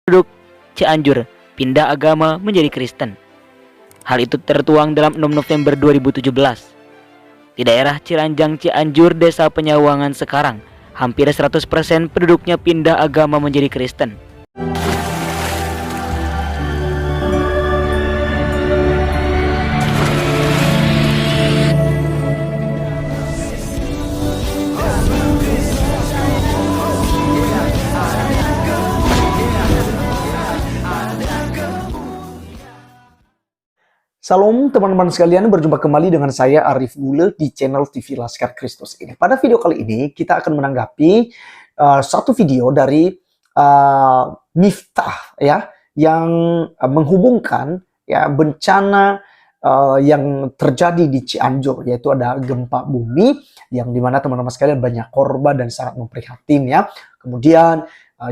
Penduduk Cianjur pindah agama menjadi Kristen. Hal itu tertuang dalam 6 November 2017. Di daerah Ciranjang Cianjur, Desa Penyawangan sekarang, hampir 100% penduduknya pindah agama menjadi Kristen. Salam teman-teman sekalian, berjumpa kembali dengan saya Arif Gule di channel TV Laskar Kristus ini. Pada video kali ini kita akan menanggapi satu video dari Miftah ya, yang menghubungkan ya bencana yang terjadi di Cianjur, yaitu ada gempa bumi yang dimana teman-teman sekalian banyak korban dan sangat memprihatin ya. Kemudian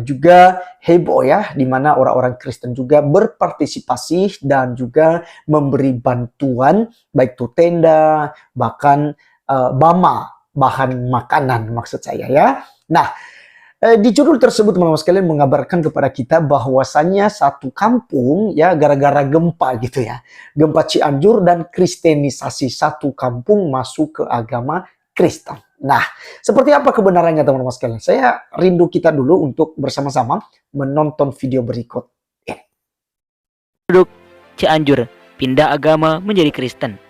juga heboh ya, di mana orang-orang Kristen juga berpartisipasi dan juga memberi bantuan, baik itu tenda, bahkan bahan makanan maksud saya ya. Nah, di judul tersebut teman-teman sekalian mengabarkan kepada kita bahwasannya satu kampung ya gara-gara gempa gitu ya. Gempa Cianjur dan kristenisasi satu kampung masuk ke agama Kristen. Nah, seperti apa kebenarannya teman-teman sekalian? Saya rindu kita dulu untuk bersama-sama menonton video berikut ini. Penduduk Cianjur pindah agama menjadi Kristen.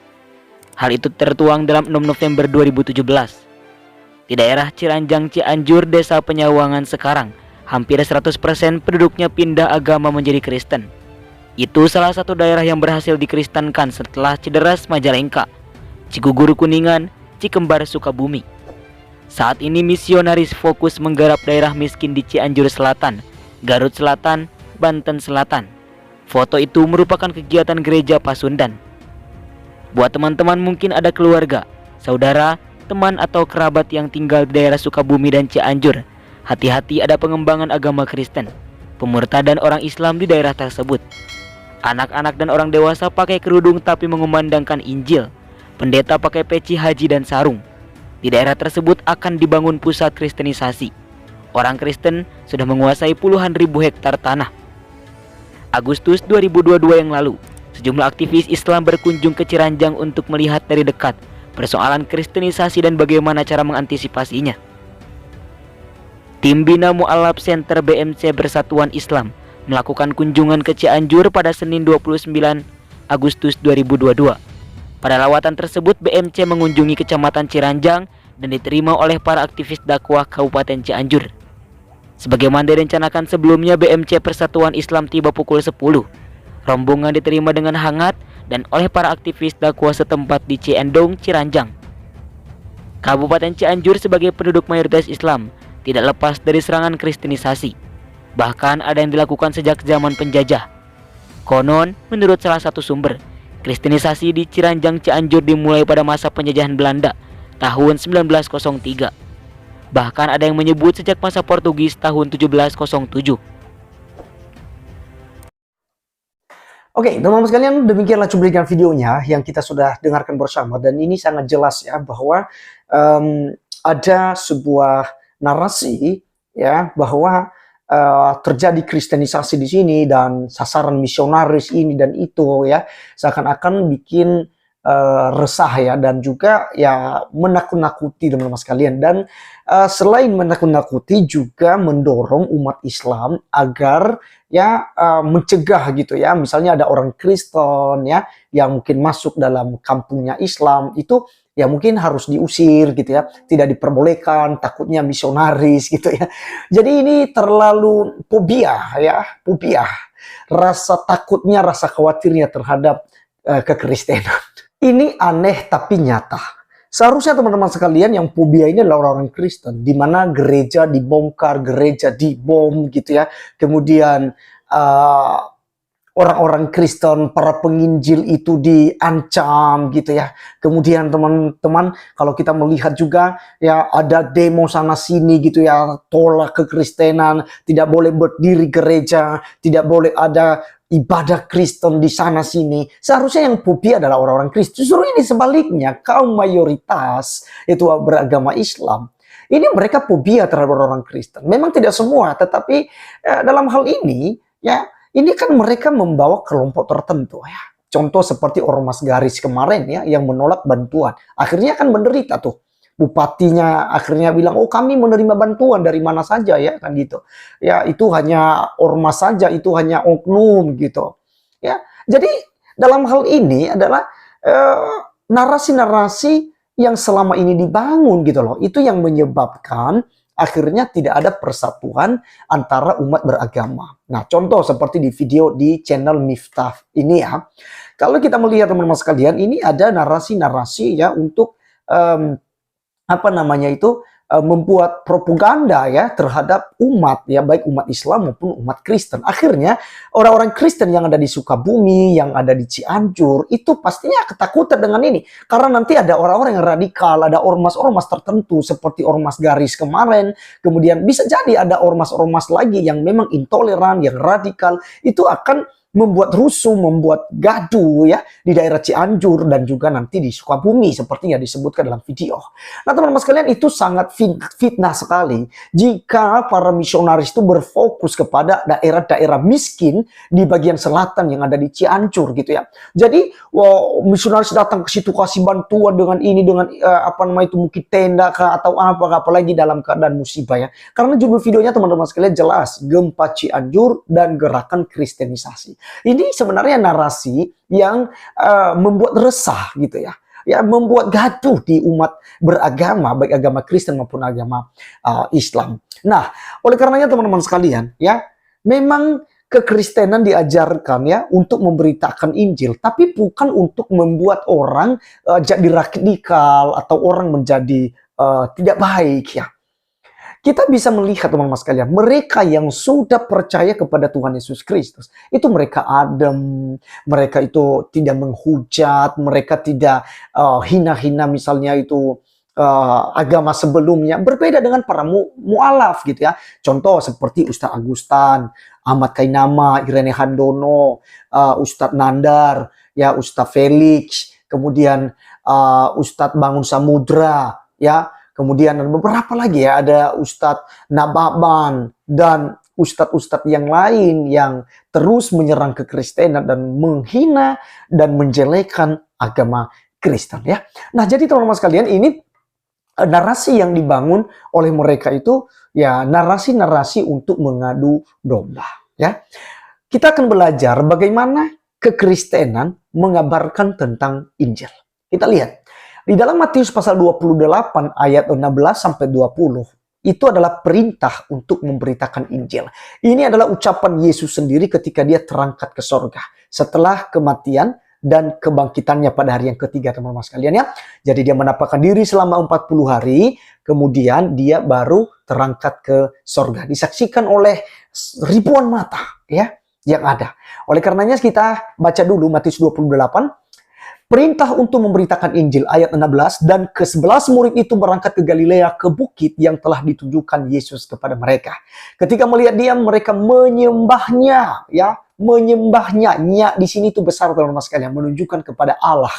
Hal itu tertuang dalam 6 November 2017. Di daerah Ciranjang Cianjur, Desa Penyawangan sekarang, hampir 100% penduduknya pindah agama menjadi Kristen. Itu salah satu daerah yang berhasil dikristenkan setelah Cederas Majalengka, Cigugur Kuningan, Cikembar Sukabumi. Saat ini misionaris fokus menggarap daerah miskin di Cianjur Selatan, Garut Selatan, Banten Selatan. Foto itu merupakan kegiatan gereja Pasundan. Buat teman-teman mungkin ada keluarga, saudara, teman atau kerabat yang tinggal di daerah Sukabumi dan Cianjur. Hati-hati, ada pengembangan agama Kristen, pemurtadan orang Islam di daerah tersebut. Anak-anak dan orang dewasa pakai kerudung tapi mengumandangkan Injil. Pendeta pakai peci haji dan sarung. Di daerah tersebut akan dibangun pusat kristenisasi. Orang Kristen sudah menguasai puluhan ribu hektar tanah. Agustus 2022 yang lalu, sejumlah aktivis Islam berkunjung ke Ciranjang untuk melihat dari dekat persoalan kristenisasi dan bagaimana cara mengantisipasinya. Tim Bina Mu'alaf Center BMC Persatuan Islam melakukan kunjungan ke Cianjur pada Senin 29 Agustus 2022. Pada lawatan tersebut, BMC mengunjungi Kecamatan Ciranjang dan diterima oleh para aktivis dakwah Kabupaten Cianjur. Sebagaimana direncanakan sebelumnya, BMC Persatuan Islam tiba pukul 10. Rombongan diterima dengan hangat dan oleh para aktivis dakwah setempat di Ciendong, Ciranjang. Kabupaten Cianjur sebagai penduduk mayoritas Islam tidak lepas dari serangan kristenisasi. Bahkan ada yang dilakukan sejak zaman penjajah. Konon, menurut salah satu sumber, kristenisasi di Ciranjang Cianjur dimulai pada masa penjajahan Belanda tahun 1903. Bahkan ada yang menyebut sejak masa Portugis tahun 1707. Oke, teman-teman sekalian, demikianlah cuplikan videonya yang kita sudah dengarkan bersama, dan ini sangat jelas ya bahwa ada sebuah narasi ya bahwa terjadi kristenisasi di sini dan sasaran misionaris ini dan itu ya, seakan-akan bikin resah ya, dan juga ya menakut-nakuti teman-teman sekalian. Dan selain menakut-nakuti juga mendorong umat Islam agar ya mencegah gitu ya, misalnya ada orang Kristen ya yang mungkin masuk dalam kampungnya Islam, itu ya mungkin harus diusir gitu ya, tidak diperbolehkan, takutnya misionaris gitu ya. Jadi ini terlalu fobia ya, fobia, rasa takutnya, rasa khawatirnya terhadap kekristenan. Ini aneh tapi nyata. Seharusnya teman-teman sekalian yang fobia ini adalah orang Kristen, di mana gereja dibongkar, gereja dibom gitu ya. Kemudian orang-orang Kristen, para penginjil itu diancam gitu ya. Kemudian teman-teman, kalau kita melihat juga ya ada demo sana sini gitu ya, tolak kekristenan, tidak boleh berdiri gereja, tidak boleh ada ibadah Kristen di sana sini. Seharusnya yang fobia adalah orang-orang Kristen. Justru ini sebaliknya, kaum mayoritas itu beragama Islam, ini mereka fobia terhadap orang Kristen. Memang tidak semua, tetapi dalam hal ini Ya, ini kan mereka membawa kelompok tertentu ya. Contoh seperti Ormas Garis kemarin ya yang menolak bantuan. Akhirnya kan menderita tuh. Bupatinya akhirnya bilang, "Oh, kami menerima bantuan dari mana saja ya," kan gitu. Ya, itu hanya ormas saja, itu hanya oknum gitu. Ya, jadi dalam hal ini adalah narasi-narasi yang selama ini dibangun gitu loh. Itu yang menyebabkan akhirnya tidak ada persatuan antara umat beragama. Nah, contoh seperti di video di channel Miftah ini ya. Kalau kita melihat teman-teman sekalian, ini ada narasi-narasi ya untuk apa namanya itu, membuat propaganda ya terhadap umat ya, baik umat Islam maupun umat Kristen. Akhirnya orang-orang Kristen yang ada di Sukabumi, yang ada di Cianjur, itu pastinya ketakutan dengan ini. Karena nanti ada orang-orang yang radikal, ada ormas-ormas tertentu seperti Ormas Garis kemarin, kemudian bisa jadi ada ormas-ormas lagi yang memang intoleran, yang radikal, itu akan membuat rusuh, membuat gaduh ya di daerah Cianjur dan juga nanti di Sukabumi seperti yang disebutkan dalam video. Nah, teman-teman sekalian, itu sangat fitnah sekali jika para misionaris itu berfokus kepada daerah-daerah miskin di bagian selatan yang ada di Cianjur gitu ya. Jadi, misionaris datang ke situ kasih bantuan dengan ini, dengan apa namanya itu, mungkin tenda kah atau apa, apalagi dalam keadaan musibah ya. Karena judul videonya teman-teman sekalian jelas, Gempa Cianjur dan Gerakan Kristenisasi. Ini sebenarnya narasi yang membuat resah gitu ya. Ya, membuat gaduh di umat beragama, baik agama Kristen maupun agama Islam. Nah, oleh karenanya teman-teman sekalian, ya, memang kekristenan diajarkan ya untuk memberitakan Injil, tapi bukan untuk membuat orang jadi radikal atau orang menjadi tidak baik ya. Kita bisa melihat teman-teman sekalian, mereka yang sudah percaya kepada Tuhan Yesus Kristus, itu mereka adem, mereka itu tidak menghujat, mereka tidak hina-hina misalnya itu agama sebelumnya, berbeda dengan para mu'alaf gitu ya. Contoh seperti Ustadz Agustan, Ahmad Kainama, Irene Handono, Ustadz Nandar, ya Ustadz Felix, kemudian Ustadz Bangun Samudra, ya. Kemudian ada beberapa lagi ya, ada Ustadz Nababan dan ustadz-ustadz yang lain yang terus menyerang kekristenan dan menghina dan menjelekkan agama Kristen ya. Nah, jadi teman-teman sekalian, ini narasi yang dibangun oleh mereka itu ya narasi-narasi untuk mengadu domba ya. Kita akan belajar bagaimana kekristenan mengabarkan tentang Injil. Kita lihat di dalam Matius pasal 28 ayat 16 sampai 20, itu adalah perintah untuk memberitakan Injil. Ini adalah ucapan Yesus sendiri ketika dia terangkat ke sorga setelah kematian dan kebangkitannya pada hari yang ketiga, teman-teman sekalian ya. Jadi dia menampakkan diri selama 40 hari, kemudian dia baru terangkat ke sorga, disaksikan oleh ribuan mata ya yang ada. Oleh karenanya kita baca dulu Matius 28. Perintah untuk memberitakan Injil ayat 16, dan ke-11 murid itu berangkat ke Galilea, ke bukit yang telah ditunjukkan Yesus kepada mereka. Ketika melihat dia, mereka menyembahnya, ya, menyembahnya. Nya di sini itu besar teman-teman sekalian, menunjukkan kepada Allah.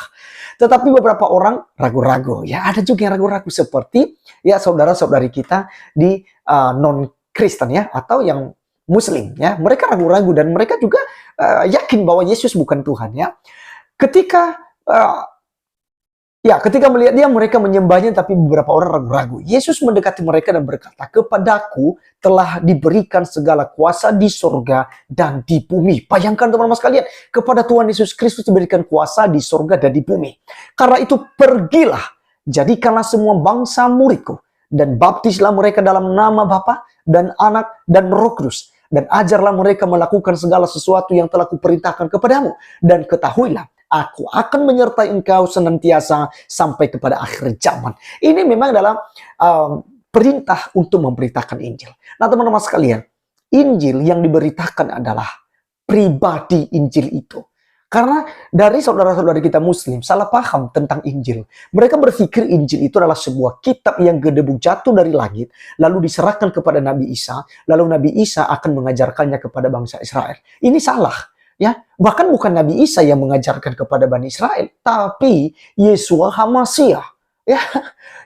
Tetapi beberapa orang ragu-ragu, ya, ada juga yang ragu-ragu seperti ya saudara-saudari kita di non-Kristen ya, atau yang Muslim ya. Mereka ragu-ragu dan mereka juga yakin bahwa Yesus bukan Tuhan ya. Ketika melihat dia, mereka menyembahnya, tapi beberapa orang ragu-ragu. Yesus mendekati mereka dan berkata, "Kepadaku telah diberikan segala kuasa di surga dan di bumi." Bayangkan teman-teman sekalian, kepada Tuhan Yesus Kristus diberikan kuasa di surga dan di bumi. Karena itu pergilah, jadikanlah semua bangsa muridku, dan baptislah mereka dalam nama Bapa dan Anak dan Roh Kudus, dan ajarlah mereka melakukan segala sesuatu yang telah kuperintahkan kepadamu, dan ketahuilah, Aku akan menyertai engkau senantiasa sampai kepada akhir zaman. Ini memang adalah perintah untuk memberitakan Injil. Nah, teman-teman sekalian, Injil yang diberitakan adalah pribadi Injil itu. Karena dari saudara-saudari kita Muslim salah paham tentang Injil. Mereka berpikir Injil itu adalah sebuah kitab yang gedebuk jatuh dari langit, lalu diserahkan kepada Nabi Isa, lalu Nabi Isa akan mengajarkannya kepada bangsa Israel. Ini salah. Ya, bahkan bukan Nabi Isa yang mengajarkan kepada Bani Israel, tapi Yeshua HaMasiah. Ya,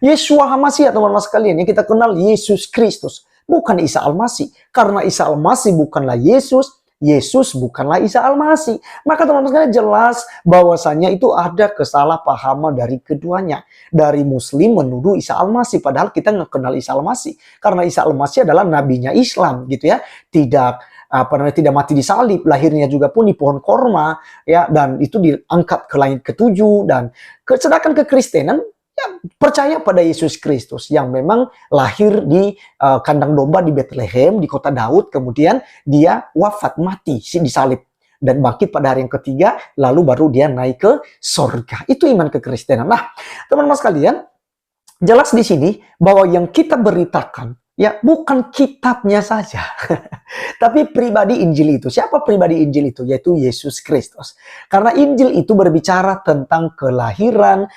Yeshua HaMasiah teman-teman sekalian, yang kita kenal Yesus Kristus, bukan Isa Al-Masih. Karena Isa Al-Masih bukanlah Yesus Yesus bukanlah Isa Al-Masih. Maka teman-teman sekalian jelas bahwasanya itu ada kesalahpahaman dari keduanya. Dari Muslim menuduh Isa Al-Masih, padahal kita nggak kenal Isa Al-Masih. Karena Isa Al-Masih adalah nabinya Islam gitu ya. Tidak mati di salib, lahirnya juga pun di pohon korma ya, dan itu diangkat ke langit ketujuh. Dan sedangkan kekristenan ya, percaya pada Yesus Kristus yang memang lahir di kandang domba di Bethlehem, di kota Daud, kemudian dia wafat, mati di salib, dan bangkit pada hari yang ketiga, lalu baru dia naik ke sorga. Itu iman kekristenan. Nah, teman-teman sekalian, jelas di sini bahwa yang kita beritakan ya bukan kitabnya saja, tapi pribadi Injil itu. Siapa pribadi Injil itu? Yaitu Yesus Kristus. Karena Injil itu berbicara tentang kelahiran,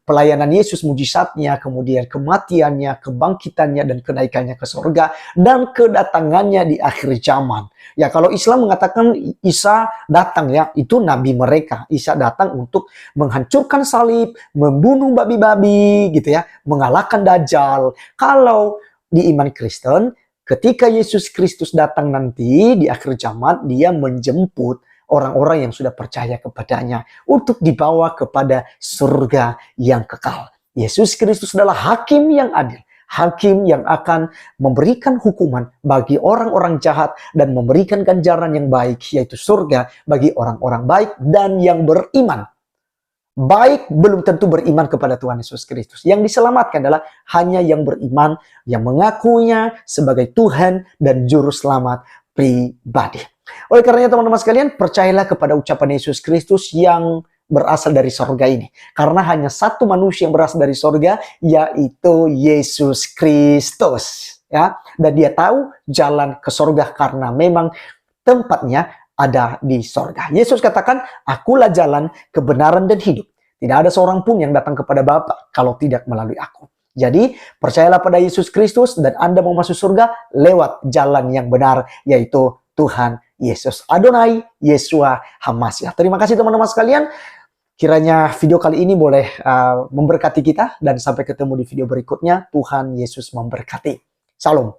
pelayanan Yesus, mujizatnya, kemudian kematiannya, kebangkitannya, dan kenaikannya ke surga, dan kedatangannya di akhir zaman. Ya, kalau Islam mengatakan Isa datang ya, itu nabi mereka. Isa datang untuk menghancurkan salib, membunuh babi-babi gitu ya, mengalahkan Dajjal. Kalau di iman Kristen, ketika Yesus Kristus datang nanti di akhir zaman, dia menjemput orang-orang yang sudah percaya kepadanya untuk dibawa kepada surga yang kekal. Yesus Kristus adalah hakim yang adil. Hakim yang akan memberikan hukuman bagi orang-orang jahat dan memberikan ganjaran yang baik, yaitu surga bagi orang-orang baik dan yang beriman. Baik belum tentu beriman kepada Tuhan Yesus Kristus. Yang diselamatkan adalah hanya yang beriman, yang mengakuinya sebagai Tuhan dan Juru Selamat pribadi. Oleh karenanya teman-teman sekalian, percayalah kepada ucapan Yesus Kristus yang berasal dari sorga ini. Karena hanya satu manusia yang berasal dari sorga, yaitu Yesus Kristus. Ya, dan dia tahu jalan ke sorga karena memang tempatnya ada di sorga. Yesus katakan, akulah jalan, kebenaran, dan hidup. Tidak ada seorang pun yang datang kepada Bapa kalau tidak melalui aku. Jadi, percayalah pada Yesus Kristus dan Anda mau masuk surga lewat jalan yang benar, yaitu Tuhan Yesus. Adonai Yeshua HaMashiach. Terima kasih teman-teman sekalian. Kiranya video kali ini boleh memberkati kita, dan sampai ketemu di video berikutnya. Tuhan Yesus memberkati. Salam.